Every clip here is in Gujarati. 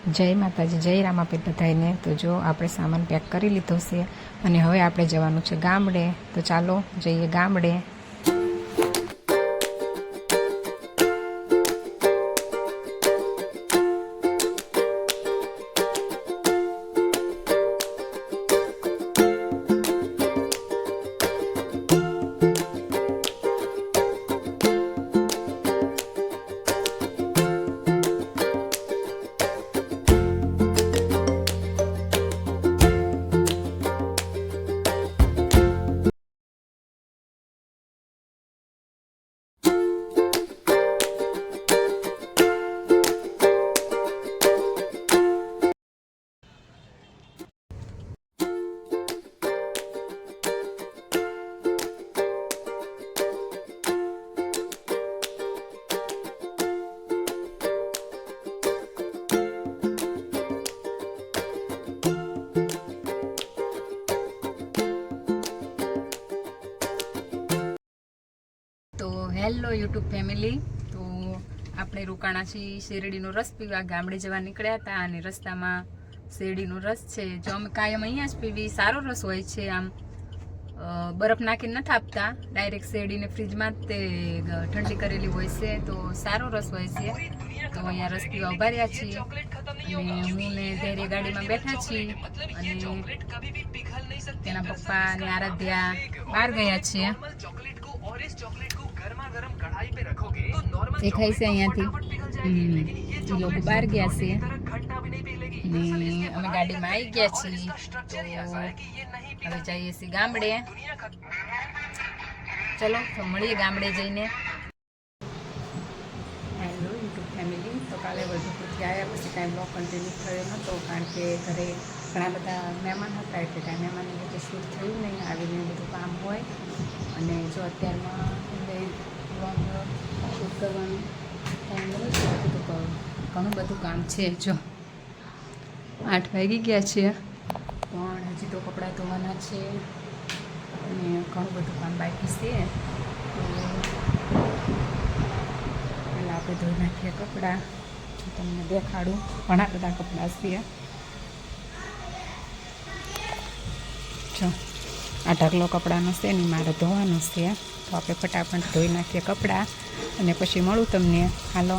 જય માતાજી, જય રામાપીર બધાઈને। તો જો આપણે સામાન પેક કરી લીધો છે અને હવે આપણે જવાનું છે ગામડે। તો ચાલો જઈએ ગામડે। તો હેલો યુટ્યુબ ફેમિલી, તો આપણે રોકાણા છીએ શેરડીનો રસ પીવા। ગામડે જવા નીકળ્યા હતા અને રસ્તામાં શેરડીનો રસ છે, જો અમે કાયમ અહીંયા જ પીવી। સારો રસ હોય છે, આમ બરફ નાખીને નથી આપતા, ડાયરેક્ટ શેરડીને ફ્રીજમાં તે ઠંડી કરેલી હોય છે, તો સારો રસ હોય છે। તો અહીંયા રસ પીવા ઉભા રહ્યા છીએ અને હું ને ધૈર્ય ગાડીમાં બેઠા છીએ અને તેના પપ્પા અને આરાધ્યા બહાર ગયા છીએ। દેખાય છે અહીંયાથી એ લોકો બહાર ગયા છે ને અમે ગાડીમાં આવી ગયા છીએ। તો હવે જઈએ છીએ ગામડે। ચલો તો મળીએ ગામડે જઈને। હેલો યુટ્યુબ ફેમિલી, તો કાલે વલભીપુરથી આવ્યા પછી કાંઈ બ્લોગ કન્ટિન્યુ થયો નહોતો, કારણ કે ઘરે ઘણા બધા મહેમાન હતા, એટલે કાંઈ મહેમાનની રીતે શૂટ થયું નહીં, આવીને બધું કામ હોય અને જો અત્યારમાં બ્લોગ શૂટ કરવાનું ટાઈમ મળે છે, તો ઘણું બધું કામ છે। જો 8 વાગી ગયા છે પણ હજી તો કપડાં ધોવાના છે અને ઘણું બધું કામ બાકી છે। તો પહેલાં આપણે ધોઈ નાખીએ કપડાં, તમને દેખાડું। ઘણા બધા કપડાં છે, જો આ ઢગલો કપડાનો છે ને મારે ધોવાનો છે, તો આપણે ફટાફટ ધોઈ નાખીએ કપડાં અને પછી મળું તમને। હાલો।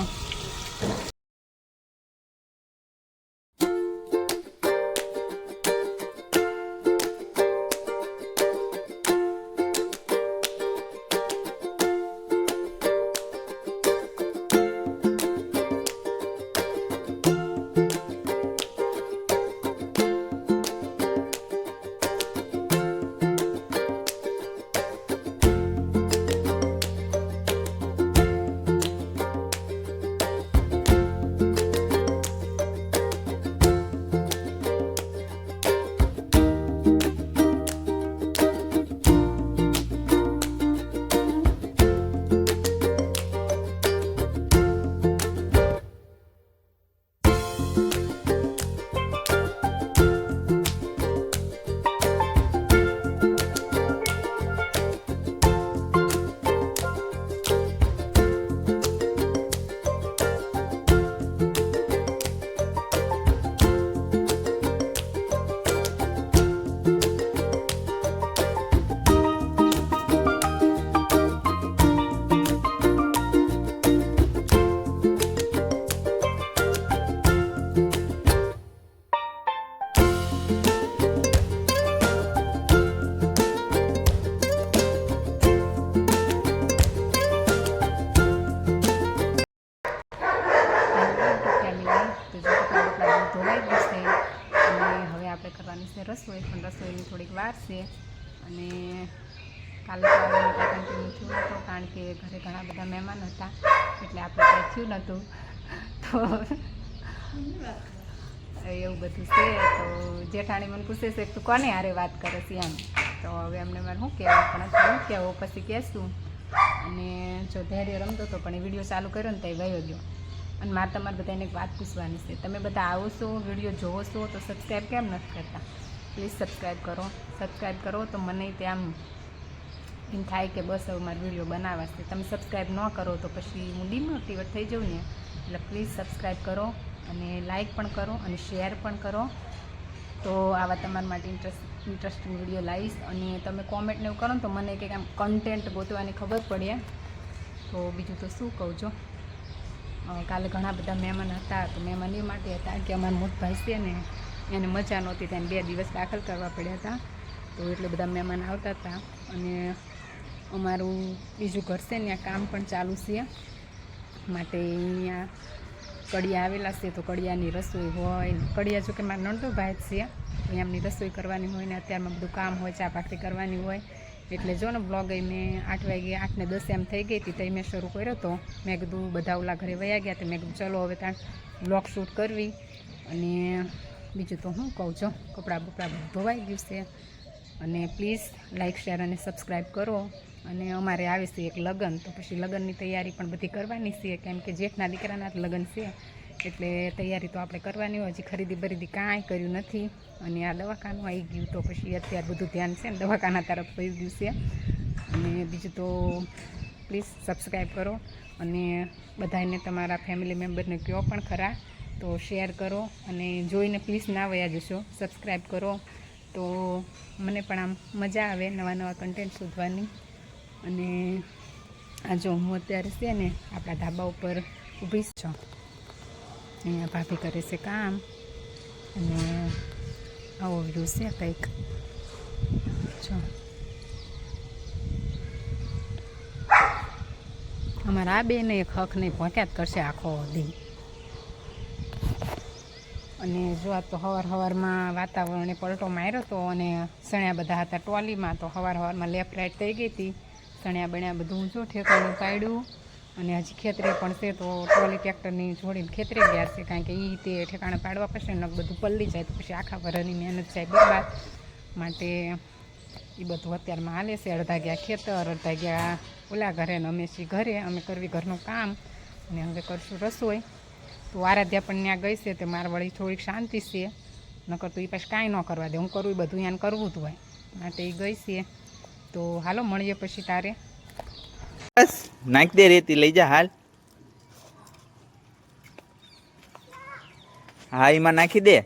રસોઈ પણ રસોઈની થોડીક વાર છે અને કાલે તો કન્ટિન્યુ થયું નહોતું, કારણ કે ઘરે ઘણા બધા મહેમાન હતા એટલે આપણે કંઈ થયું નહોતું, તો એવું બધું છે। તો જેઠાણી મને પૂછે છે કે તું કોને હારે વાત કરે છે એમ, તો હવે અમને મારે શું કહેવું, પણ શું કહેવું પછી કહેશું। અને જો ધૈર્ય રમતો હતો પણ એ વિડીયો ચાલુ કર્યો ને ત્યાં વયો ગયો। અને મારે તમારે બધાને એક વાત પૂછવાની છે, તમે બધા આવો છો, વિડીયો જોવો છો, તો સબસ્ક્રાઈબ કેમ નથી કરતા? પ્લીઝ સબસ્ક્રાઈબ કરો। સબસ્ક્રાઈબ કરો તો મને ત્યાં એમ થાય કે બસ હવે મારે વિડીયો બનાવવા છે। તમે સબસ્ક્રાઈબ ન કરો તો પછી હું ડિમોટિવેટ થઈ જાઉં ને, એટલે પ્લીઝ સબસ્ક્રાઈબ કરો અને લાઈક પણ કરો અને શેર પણ કરો. તો આવા તમારા માટે ઇન્ટરેસ્ટિંગ વિડીયો લાવીશ. અને તમે કોમેન્ટ ને એવું કરો ને તો મને કંઈક આમ કન્ટેન્ટ ગોતવાની ખબર પડે. તો બીજું તો શું કહું છું, કાલે ઘણા બધા મહેમાન હતા. તો મહેમાન એ માટે હતા કે અમારા મોટભાઈ છે ને એને મજા નહોતી, ત્યાં 2 દિવસ દાખલ કરવા પડ્યા હતા. તો એટલે બધા મહેમાન આવતા હતા. અને અમારું બીજું ઘર છે ત્યાં કામ પણ ચાલુ છે, માટે અહીંયા કડિયા આવેલા છે. તો કડિયાની રસોઈ હોય, કડિયા જો કે મારા નણંદો ભાઈ જ છે, તો એમની રસોઈ કરવાની હોય ને અત્યારમાં બધું કામ હોય, ચા ભાખરી કરવાની હોય. એટલે જો ને બ્લોગ મેં 8 વાગે 8 ને 10 એમ થઈ ગઈ હતી તો મેં શરૂ કર્યો હતો. મેં કીધું બધા ઓલા ઘરે વયા ગયા તો મેં કીધું ચલો હવે ત્યાં બ્લોગ શૂટ કરવી. અને બીજું તો હું કહું છું, કપડાં બપડા ધોવાઈ ગયું છે. અને પ્લીઝ લાઇક શેર અને સબસ્ક્રાઈબ કરો. અને અમારે આવે છે એક લગ્ન, તો પછી લગ્નની તૈયારી પણ બધી કરવાની છે, કેમ કે જેઠના દીકરાના જ લગ્ન છે. એટલે તૈયારી તો આપણે કરવાની હોય. હજી ખરીદી બરીદી કાંઈ કર્યું નથી. અને આ દવાખાનું આવી ગયું તો પછી અત્યારે બધું ધ્યાન છે ને દવાખાના તરફ વહી ગયું છે. અને બીજું તો પ્લીઝ સબસ્ક્રાઈબ કરો. અને બધાને તમારા ફેમિલી મેમ્બરને કહો પણ ખરા, તો શેર કરો. અને જોઈને પ્લીઝ ના વયા જશો, સબસ્ક્રાઈબ કરો. તો મને પણ આમ મજા આવે નવા નવા કન્ટેન્ટ શોધવાની. અને આ જો હું અત્યારે છે ને આપણા ધાબા ઉપર ઊભી છું. અહીંયા ભાભી કરે છે કામ. અને આવો વ્યૂ છે કંઈક. જો અમારા આ બેને એક હક નહીં ભોંક્યા જ કરશે આખો દી. અને જો આ તો સવારમાં વાતાવરણે પલટો માર્યો હતો અને સણ્યા બધા હતા ટ્રોલીમાં. તો સવારમાં લેફ્ટ રાઈટ થઈ ગઈ હતી. સણ્યા બણ્યા બધું જો ઠેકાણું પાડ્યું. અને હજી ખેતરે પણ છે, તો ટ્રોલી ટ્રેક્ટરની જોડીને ખેતરે ગયા છે, કારણ કે એ તે ઠેકાણે પાડવા પડશે ને બધું પલ્લી જાય તો પછી આખા વરની મહેનત જાય બરબાદ. માટે એ બધું અત્યારમાં હાલે છે. અડધા ગયા ખેતર, અડધા ગયા ઓલા ઘરે, ને અમે છીએ ઘરે. અમે કરવી ઘરનું કામ અને હવે કરશું રસોઈ. તો આરાધ્યા પણ ત્યાં ગઈ છે, તે મારા વળી થોડીક શાંતિ છે. નકર તો એ પાછું કાંઈ ન કરવા દે, હું કરું એ બધું એને કરવું જ હોય, માટે એ ગઈ છે. તો હાલો મળીએ પછી તારે. બસ નાખ દે રેતી, લઈ જા હાલ. હા એમાં નાખી દે.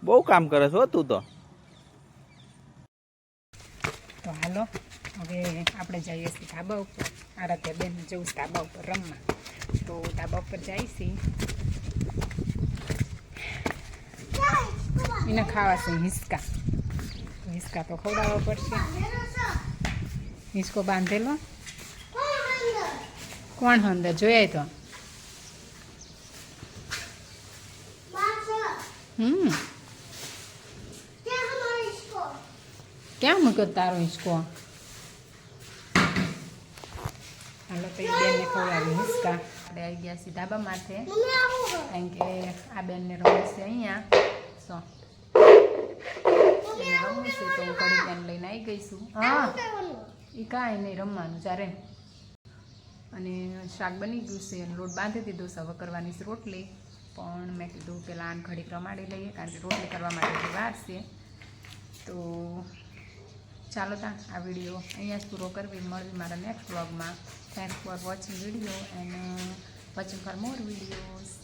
બહુ કામ કરે છો તું તો. તો હાલો હવે આપણે જઈએ છીએ ધાબા ઉપર. આરાધ્યા બેન જવું છે ધાબા ઉપર રમવા. તો ધાબા ઉપર જાય છે. એને ખાવા છે હિંચકા. તો હિંચકા તો ખવડાવવા પડશે. હિંચકો બાંધેલો કોણ અંદર જોયા તો. ક્યાં મૂક્યો તારો હિંચકો? હાલો તો એ બેનને ખવડાવી હિંચકા. આપણે આવી ગયા છીએ ધાબા માથે, કારણ કે આ બેનને રમવું છે અહીંયા. સો એને રમવું છે તો હું કડી બેન લઈને આવી ગઈ છું. હા એ કાંઈ નહીં, રમવાનું ચારે. અને શાક બની ગયું છે, લોટ બાંધી દીધો છે. હવે કરવાની છે રોટલી. પણ મેં કીધું પહેલાં આને ઘડીક રમાડી લઈએ, કારણ કે રોટલી કરવા માટે વાર છે. તો ચાલો તા આ વિડીયો અહીંયા જ પૂરો કરવી. મળવી મારા નેક્સ્ટ વ્લોગમાં. Thanks for watching video and watching for more videos.